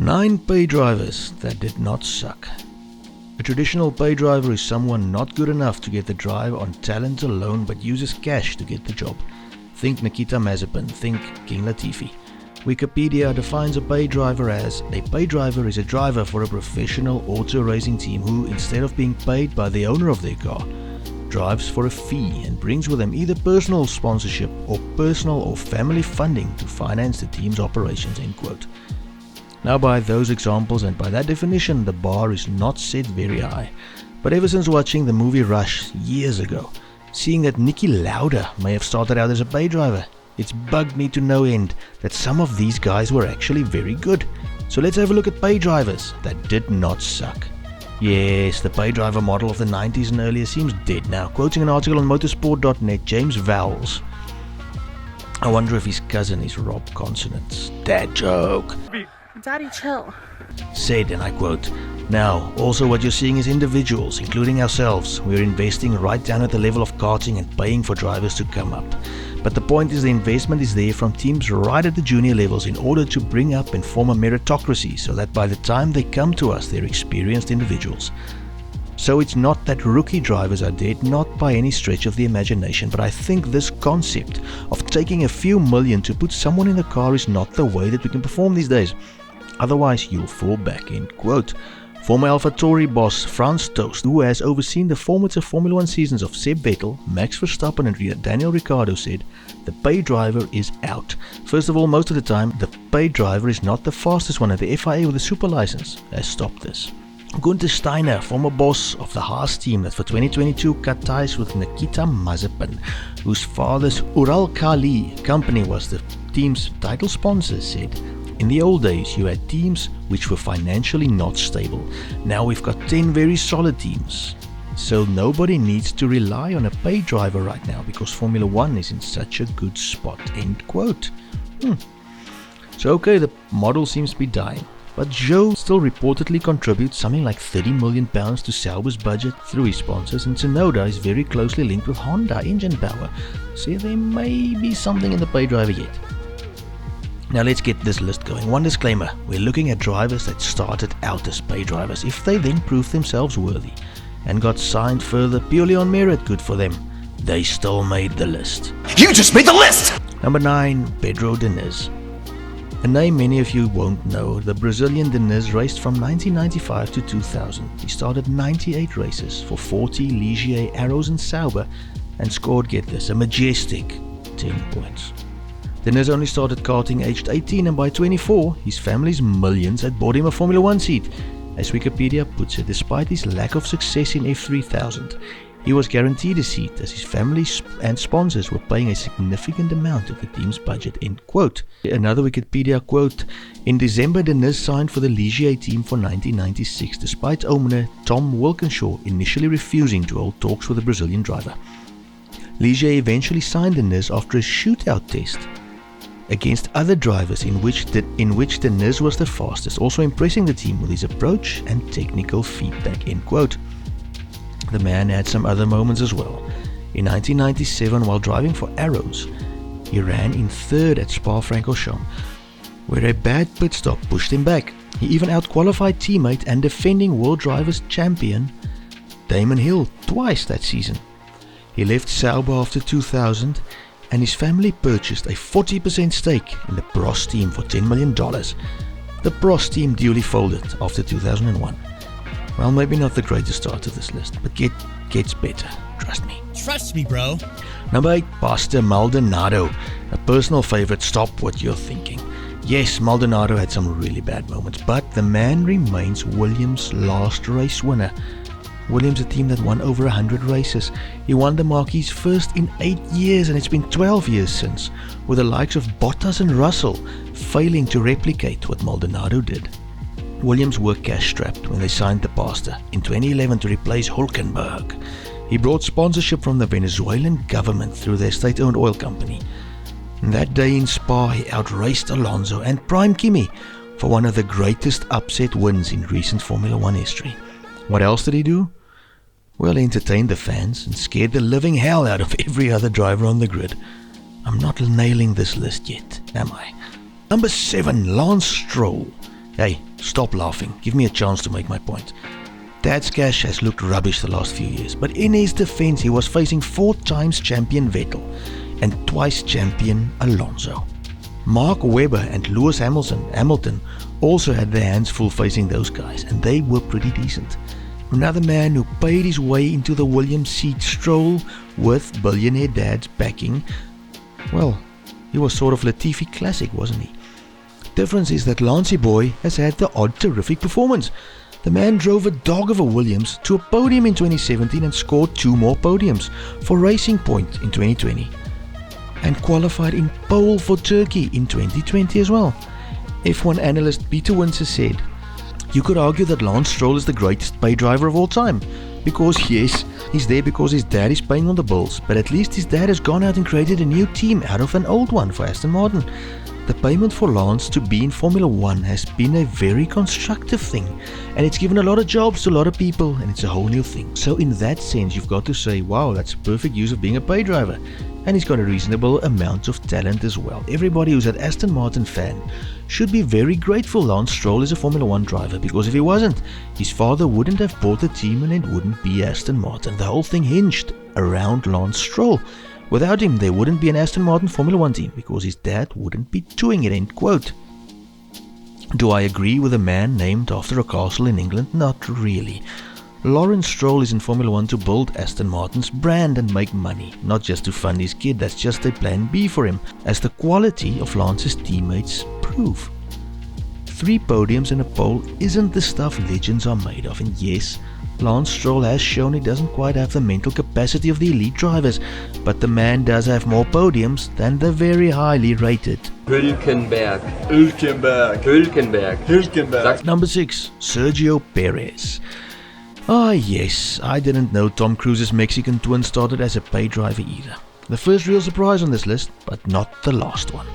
9 pay drivers that did not suck. A traditional pay driver is someone not good enough to get the drive on talent alone but uses cash to get the job. Think Nikita Mazepin, think King Latifi. Wikipedia defines a pay driver as: a pay driver is a driver for a professional auto racing team who, instead of being paid by the owner of their car, drives for a fee and brings with them either personal sponsorship or personal or family funding to finance the team's operations. End quote. Now, by those examples and by that definition, the bar is not set very high. But ever since watching the movie Rush years ago, seeing that Niki Lauda may have started out as a pay driver, it's bugged me to no end that some of these guys were actually very good. So let's have a look at pay drivers that did not suck. Yes, the pay driver model of the 90s and earlier seems dead now. Quoting an article on motorsport.net, James Vowles, I wonder if his cousin is Rob Consonant's dad joke. Daddy, chill. Said, and I quote, "Now, also what you're seeing is individuals, including ourselves. We're investing right down at the level of karting and paying for drivers to come up. But the point is the investment is there from teams right at the junior levels in order to bring up and form a meritocracy so that by the time they come to us, they're experienced individuals. So it's not that rookie drivers are dead, not by any stretch of the imagination, but I think this concept of taking a few million to put someone in the car is not the way that we can perform these days. Otherwise, you'll fall back." End quote. Former AlphaTauri boss Franz Tost, who has overseen the formative Formula 1 seasons of Seb Vettel, Max Verstappen and Daniel Ricciardo, said, "The pay driver is out. First of all, most of the time, the pay driver is not the fastest one, and the FIA with a super license has stopped this." Guenther Steiner, former boss of the Haas team that for 2022 cut ties with Nikita Mazepin, whose father's Uralkali company was the team's title sponsor, said, "In the old days, you had teams which were financially not stable. Now we've got 10 very solid teams. So nobody needs to rely on a pay driver right now because Formula 1 is in such a good spot." End quote. So okay, the model seems to be dying. But Joe still reportedly contributes something like £30 million to Sauber's budget through his sponsors, and Tsunoda is very closely linked with Honda engine power. So there may be something in the pay driver yet. Now let's get this list going. One disclaimer, we're looking at drivers that started out as pay drivers. If they then proved themselves worthy and got signed further purely on merit, good for them. They still made the list. You just made the list! Number 9, Pedro Denis. A name many of you won't know. The Brazilian Denis raced from 1995 to 2000. He started 98 races for 40 Ligier, Arrows and Sauber and scored, get this, a majestic 10 points. Denis only started karting aged 18, and by 24, his family's millions had bought him a Formula 1 seat. As Wikipedia puts it, despite his lack of success in F3000, he was guaranteed a seat as his family and sponsors were paying a significant amount of the team's budget. End quote. Another Wikipedia quote, "In December, Denis signed for the Ligier team for 1996, despite owner Tom Wilkinshaw initially refusing to hold talks with the Brazilian driver. Ligier eventually signed Denis after a shootout test against other drivers in which Denis was the fastest, also impressing the team with his approach and technical feedback." End quote. The man had some other moments as well. In 1997, while driving for Arrows, he ran in third at Spa-Francorchamps, where a bad pit stop pushed him back. He even outqualified teammate and defending World Drivers' champion Damon Hill twice that season. He left Sauber after 2000, and his family purchased a 40% stake in the Prost team for $10 million. The Prost team duly folded after 2001. Well, maybe not the greatest start to this list, but gets better, trust me. Trust me, bro. Number 8, Pastor Maldonado. A personal favorite, stop what you're thinking. Yes, Maldonado had some really bad moments, but the man remains Williams' last race winner. Williams, a team that won over 100 races. He won the Marquis first in 8 years, and it's been 12 years since, with the likes of Bottas and Russell failing to replicate what Maldonado did. Williams were cash-strapped when they signed the pastor in 2011 to replace Hulkenberg. He brought sponsorship from the Venezuelan government through their state-owned oil company. And that day in Spa, he outraced Alonso and Prime Kimi for one of the greatest upset wins in recent Formula 1 history. What else did he do? Well, he entertained the fans and scared the living hell out of every other driver on the grid. I'm not nailing this list yet, am I? Number 7, Lance Stroll. Hey, stop laughing. Give me a chance to make my point. Dad's cash has looked rubbish the last few years, but in his defense, he was facing 4 times champion Vettel and twice champion Alonso. Mark Webber and Lewis Hamilton also had their hands full facing those guys, and they were pretty decent. Another man who paid his way into the Williams seat, Stroll, with billionaire Dad's backing, well, he was sort of Latifi classic, wasn't he? Difference is that Lancey Boy has had the odd terrific performance. The man drove a dog of a Williams to a podium in 2017 and scored 2 more podiums for Racing Point in 2020 and qualified in pole for Turkey in 2020 as well. F1 analyst Peter Windsor said, "You could argue that Lance Stroll is the greatest pay driver of all time because yes, he's there because his dad is paying all the bills, but at least his dad has gone out and created a new team out of an old one for Aston Martin. The payment for Lance to be in Formula 1 has been a very constructive thing, and it's given a lot of jobs to a lot of people, and it's a whole new thing." So in that sense, you've got to say, wow, that's a perfect use of being a pay driver. And he's got a reasonable amount of talent as well. Everybody who's an Aston Martin fan should be very grateful Lance Stroll is a Formula 1 driver, because if he wasn't, his father wouldn't have bought the team and it wouldn't be Aston Martin. The whole thing hinged around Lance Stroll. Without him, there wouldn't be an Aston Martin Formula 1 team because his dad wouldn't be doing it, end quote. Do I agree with a man named after a castle in England? Not really. Lawrence Stroll is in Formula 1 to build Aston Martin's brand and make money, not just to fund his kid. That's just a plan B for him, as the quality of Lance's teammates prove. 3 podiums and a pole isn't the stuff legends are made of, and yes, Lance Stroll has shown he doesn't quite have the mental capacity of the elite drivers, but the man does have more podiums than the very highly rated Hülkenberg. Number 6, Sergio Perez. Ah yes, I didn't know Tom Cruise's Mexican twin started as a pay driver either. The first real surprise on this list, but not the last one.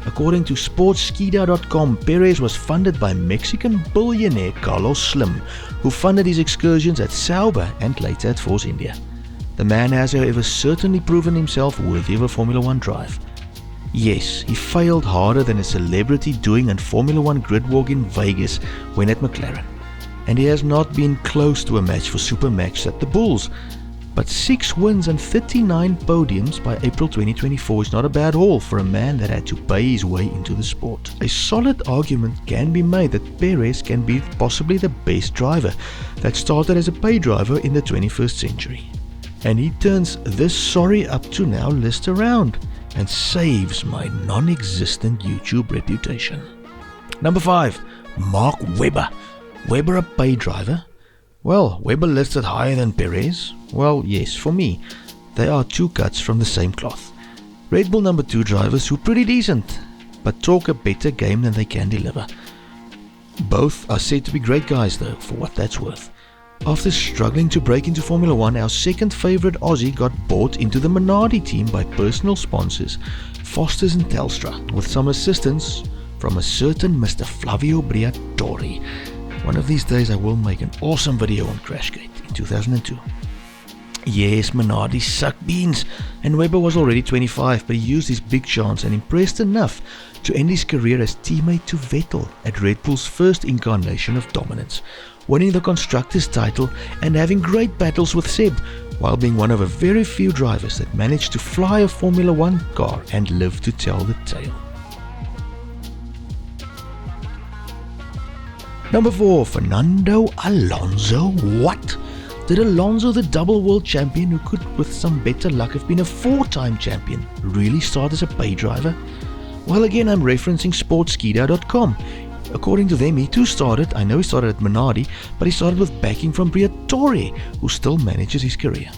According to Sportskeeda.com, Perez was funded by Mexican billionaire Carlos Slim, who funded his excursions at Sauber and later at Force India. The man has, however, certainly proven himself worthy of a Formula 1 drive. Yes, he failed harder than a celebrity doing a Formula 1 grid walk in Vegas when at McLaren. And he has not been close to a match for Supermax at the Bulls. But 6 wins and 39 podiums by April 2024 is not a bad haul for a man that had to pay his way into the sport. A solid argument can be made that Perez can be possibly the best driver that started as a pay driver in the 21st century. And he turns this sorry up to now list around and saves my non-existent YouTube reputation. Number 5, Mark Webber. Webber a pay driver? Well, Webber listed higher than Perez? Well, yes, for me. They are 2 cuts from the same cloth. Red Bull number 2 drivers who are pretty decent, but talk a better game than they can deliver. Both are said to be great guys though, for what that's worth. After struggling to break into Formula 1, our second favourite Aussie got bought into the Minardi team by personal sponsors, Foster's and Telstra, with some assistance from a certain Mr. Flavio Briatore. One of these days I will make an awesome video on Crashgate in 2002. Yes, Minardi sucked beans, and Webber was already 25, but he used his big chance and impressed enough to end his career as teammate to Vettel at Red Bull's first incarnation of dominance, winning the Constructors' title and having great battles with Seb, while being one of a very few drivers that managed to fly a Formula 1 car and live to tell the tale. Number 4, Fernando Alonso. What? Did Alonso, the double world champion who could with some better luck have been a 4-time champion, really start as a pay driver? Well, again, I'm referencing Sportskeeda.com. According to them, he too started, I know he started at Minardi, but he started with backing from Briatore, who still manages his career.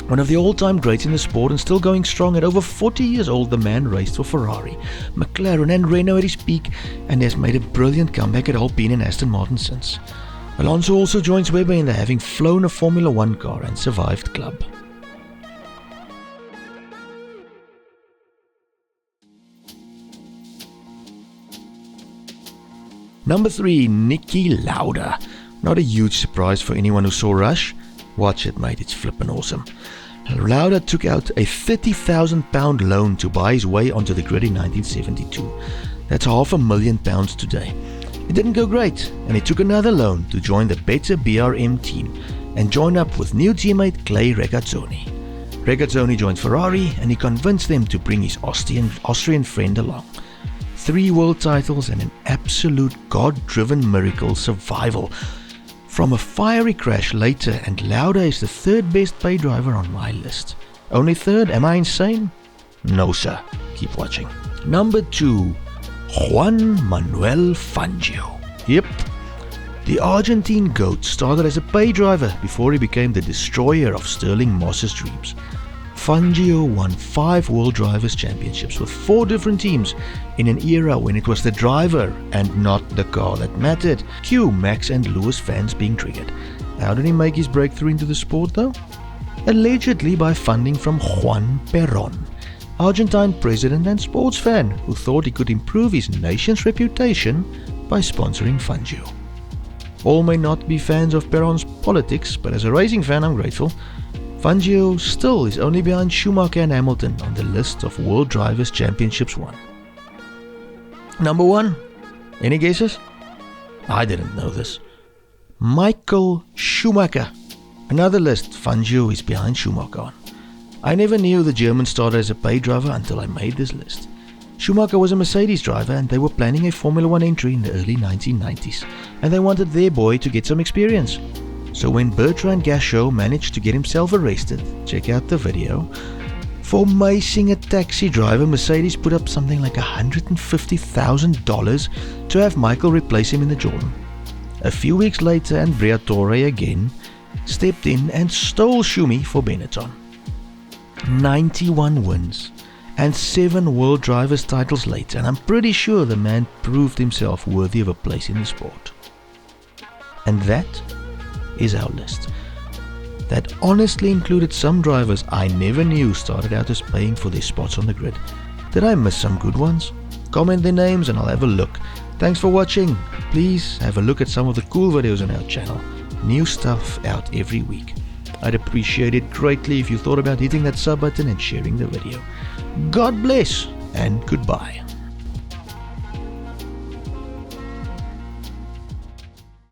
One of the all-time greats in the sport and still going strong. At over 40 years old, the man raced for Ferrari, McLaren and Renault at his peak, and has made a brilliant comeback at Alpine and Aston Martin since. Alonso also joins Webber in the having flown a Formula 1 car and survived club. Number 3, Niki Lauda. Not a huge surprise for anyone who saw Rush. Watch it, mate, it's flippin' awesome. Lauda took out a £30,000 loan to buy his way onto the grid in 1972. That's £500,000 today. It didn't go great, and he took another loan to join the better BRM team and join up with new teammate Clay Regazzoni. Regazzoni joined Ferrari, and he convinced them to bring his Austrian friend along. 3 world titles and an absolute God-driven miracle survival from a fiery crash later, and Lauda is the 3rd best paid driver on my list. Only 3rd? Am I insane? No sir. Keep watching. Number 2. Juan Manuel Fio. Yep. The Argentine GOAT started as a pay driver before he became the destroyer of Sterling Moss's dreams. Fangio won 5 World Drivers' Championships with 4 different teams in an era when it was the driver and not the car that mattered. Cue Max and Lewis fans being triggered. How did he make his breakthrough into the sport though? Allegedly by funding from Juan Perón, Argentine president and sports fan who thought he could improve his nation's reputation by sponsoring Fangio. All may not be fans of Perón's politics, but as a racing fan I'm grateful. Fangio still is only behind Schumaker and Hamilton on the list of World Drivers' Championships won. Number 1. Any guesses? I didn't know this. Michael Schumaker. Another list Fangio is behind Schumaker on. I never knew the German started as a pay driver until I made this list. Schumacher was a Mercedes driver, and they were planning a Formula 1 entry in the early 1990s, and they wanted their boy to get some experience. So when Bertrand Gachot managed to get himself arrested, check out the video, for macing a taxi driver, Mercedes put up something like $150,000 to have Michael replace him in the Jordan. A few weeks later, and Briatore again stepped in and stole Schumi for Benetton. 91 wins and 7 World Drivers titles later, and I'm pretty sure the man proved himself worthy of a place in the sport. And that is our list. That honestly included some drivers I never knew started out as paying for their spots on the grid. Did I miss some good ones? Comment their names and I'll have a look. Thanks for watching. Please have a look at some of the cool videos on our channel. New stuff out every week. I'd appreciate it greatly if you thought about hitting that sub button and sharing the video. God bless and goodbye.